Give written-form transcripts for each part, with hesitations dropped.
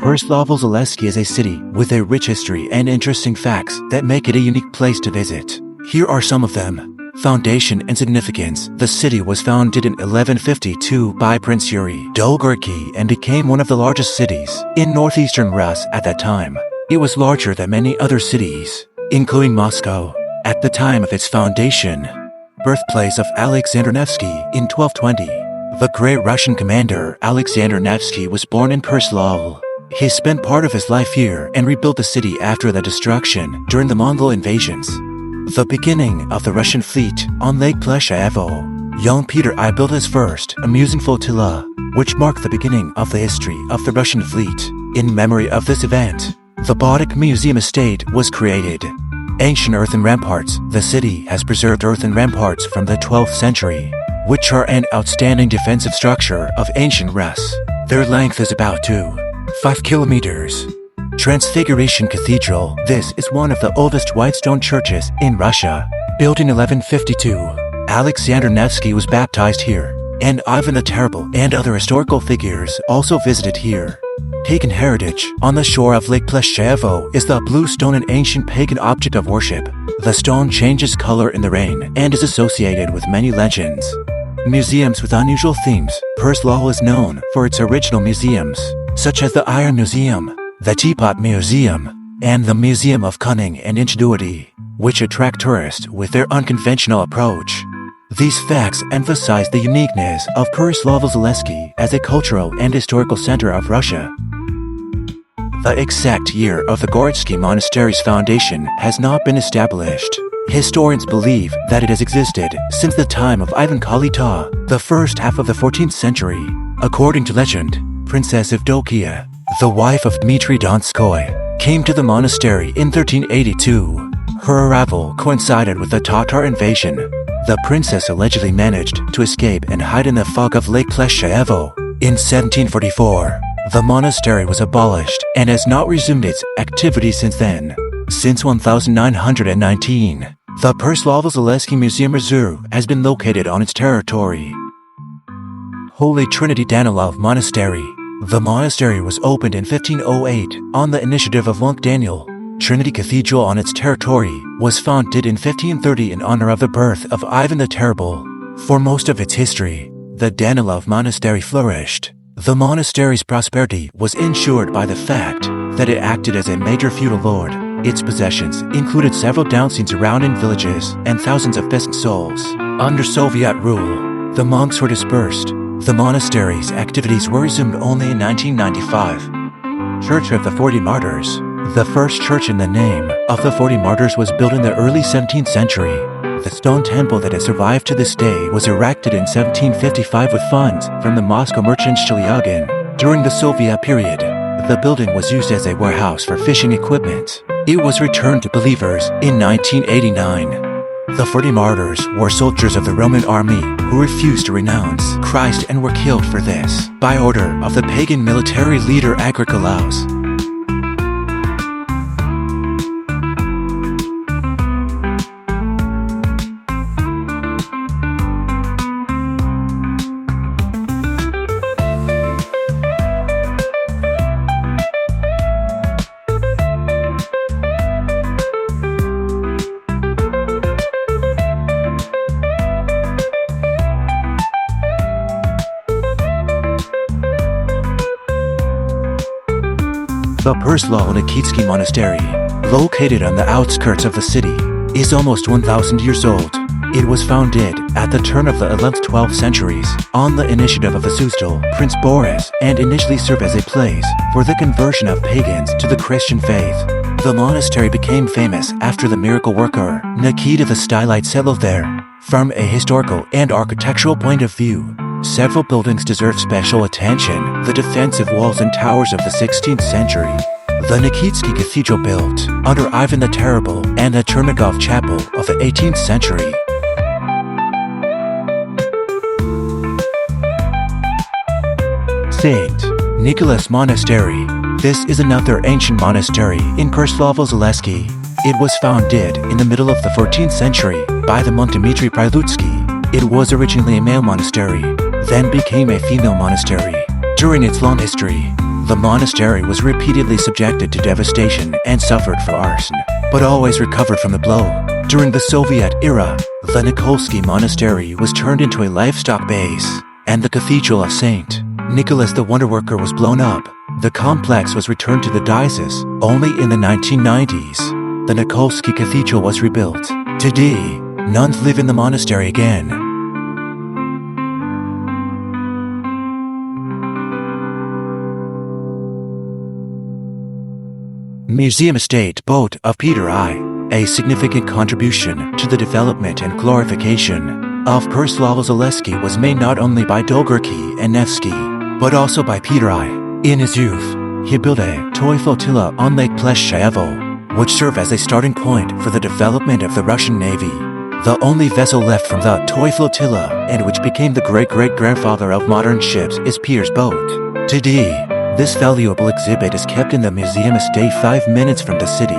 Pereslavl-Zalessky is a city with a rich history and interesting facts that make it a unique place to visit. Here are some of them. Foundation and significance. The city was founded in 1152 by Prince Yuri Dolgoruky and became one of the largest cities in North-Eastern Rus at that time. It was larger than many other cities, including Moscow, at the time of its foundation. Birthplace of Alexander Nevsky in 1220. The great Russian commander Alexander Nevsky was born in Pereslavl. He spent part of his life here and rebuilt the city after the destruction during the Mongol invasions. The beginning of the Russian fleet on Lake Pleshcheyevo. Young Peter I built his first amusing flotilla, which marked the beginning of the history of the Russian fleet. In memory of this event, the Botik Museum-Estate was created. Ancient earthen ramparts. The city has preserved earthen ramparts from the 12th century, which are an outstanding defensive structure of ancient Rus. Their length is about 5 kilometers. Transfiguration Cathedral. This is one of the oldest white stone churches in Russia. Built in 1152, Alexander Nevsky was baptized here, and Ivan the Terrible and other historical figures also visited here. Pagan heritage. On the shore of Lake Pleshcheyevo is the blue stone, an ancient pagan object of worship. The stone changes color in the rain and is associated with many legends. Museums with unusual themes. Pereslavl is known for its original museums, such as the Iron Museum, the Teapot Museum, and the Museum of Cunning and Ingenuity, which attract tourists with their unconventional approach. These facts emphasize the uniqueness of Pereslavl-Zalessky as a cultural and historical center of Russia. The exact year of the Goritsky Monastery's foundation has not been established. Historians believe that it has existed since the time of Ivan Kalita, the first half of the 14th century. According to legend, Princess Evdokia, the wife of Dmitry Donskoy, came to the monastery in 1382. Her arrival coincided with the Tatar invasion. The princess allegedly managed to escape and hide in the fog of Lake Pleshcheyevo. In 1744, the monastery was abolished and has not resumed its activity since then. Since 1919, the Pereslavl-Zalessky Museum Reserve has been located on its territory. Holy Trinity Danilov Monastery. The monastery was opened in 1508 on the initiative of monk Daniel. Trinity Cathedral on its territory was founded in 1530 in honor of the birth of Ivan the Terrible. For most of its history, the Danilov Monastery flourished. The monastery's prosperity was ensured by the fact that it acted as a major feudal lord. Its possessions included several downstream surrounding villages and thousands of peasant souls. Under Soviet rule, the monks were dispersed. The monastery's activities were resumed only in 1995. Church of the 40 Martyrs. The first church in the name of the 40 Martyrs was built in the early 17th century. The stone temple that has survived to this day was erected in 1755 with funds from the Moscow merchant Shelyagin. During the Soviet period, the building was used as a warehouse for fishing equipment. It was returned to believers in 1989. The 40 martyrs were soldiers of the Roman army who refused to renounce Christ and were killed for this by order of the pagan military leader Agricolaus. The Pereslavl-Nikitsky Monastery, located on the outskirts of the city, is almost 1,000 years old. It was founded at the turn of the 11th-12th centuries on the initiative of the Suzdal, Prince Boris, and initially served as a place for the conversion of pagans to the Christian faith. The monastery became famous after the miracle worker Nikita the Stylite settled there. From a historical and architectural point of view, several buildings deserve special attention. The defensive walls and towers of the 16th century, the Nikitsky Cathedral built under Ivan the Terrible, and the Chernigov Chapel of the 18th century. St. Nicholas Monastery. This is another ancient monastery in Pereslavl-Zalessky. It was founded in the middle of the 14th century by the monk Dmitry Prilutsky. It was originally a male monastery, then became a female monastery. During its long history, The monastery was repeatedly subjected to devastation and suffered for arson, but always recovered from the blow. During the Soviet era, the Nikolsky Monastery was turned into a livestock base, and the Cathedral of St. Nicholas the Wonderworker was blown up. The complex was returned to the diocese only in the 1990s. The Nikolsky Cathedral was rebuilt. Today, nuns live in the monastery again. Museum-Estate Boat of Peter I, a significant contribution to the development and glorification of Pereslavl-Zalessky was made not only by Dolgoruky and Nevsky, but also by Peter I. In his youth, he built a toy flotilla on Lake Pleshcheyevo, which served as a starting point for the development of the Russian Navy. The only vessel left from the toy flotilla, and which became the great-great-grandfather of modern ships, is Peter's boat. Today, this valuable exhibit is kept in the Museum-Estate 5 minutes from the city.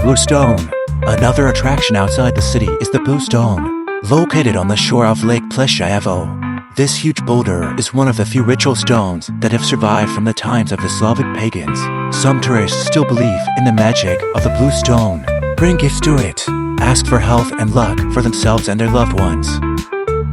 Blue Stone. Another attraction outside the city is the Blue Stone, located on the shore of Lake Pleshcheyevo. This huge boulder is one of the few ritual stones that have survived from the times of the Slavic pagans. Some tourists still believe in the magic of the Blue Stone. Bring gifts to it. Ask for health and luck for themselves and their loved ones.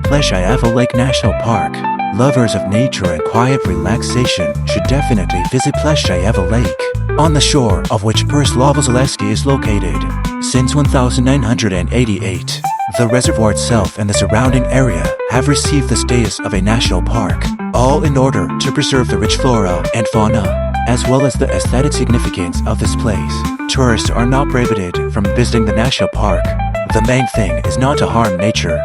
Pleshcheyevo Lake National Park. Lovers of nature and quiet relaxation should definitely visit Pleshcheyevo Lake, on the shore of which Pereslavl-Zalessky is located. Since 1988, the reservoir itself and the surrounding area have received the status of a national park, all in order to preserve the rich flora and fauna, as well as the aesthetic significance of this place. Tourists are not prohibited from visiting the national park. The main thing is not to harm nature.